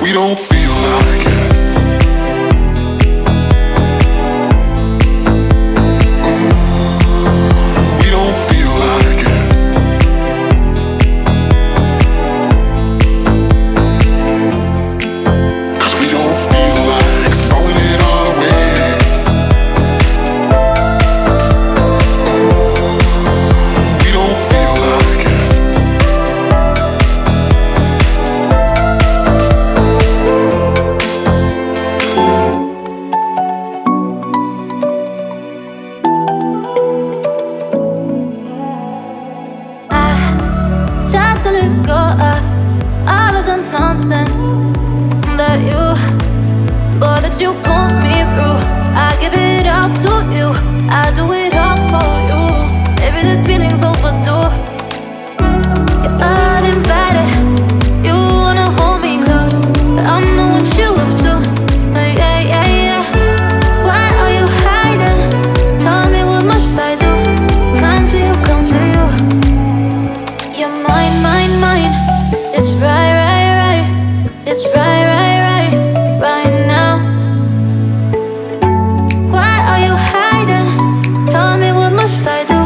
we don't feel like it. We don't feel like it. Cause we don't feel like throwing it all away. We don't feel like it. Tried to let go of all of the nonsense that you, boy, that you put me through. I give it all to you, I do it all for you. Maybe this feeling's overdue. You're uninvited, you wanna hold me close, but I know what you have to. Yeah, yeah, yeah. Why are you hiding? Tell me, what must I do? Come to you, come to you. You're mine, mine, mine. It's right, right, right. It's right, right, right, right now. Why are you hiding? Tell me, what must I do?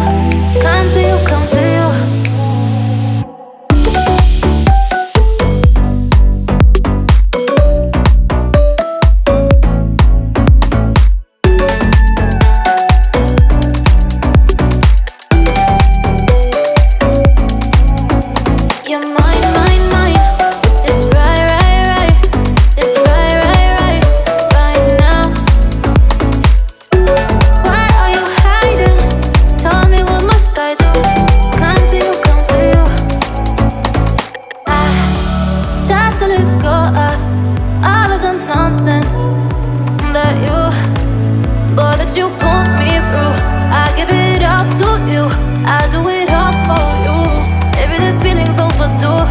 Come to you, come to you. You're mine, mine, mine. It's right, right, right. It's right, right, right, right now. Why are you hiding? Tell me, what must I do? Come to you, come to you. I tried to let go of all of the nonsense that you, boy, that you put me through. I give it all to you, I do it all for you. Maybe this feeling's overdue.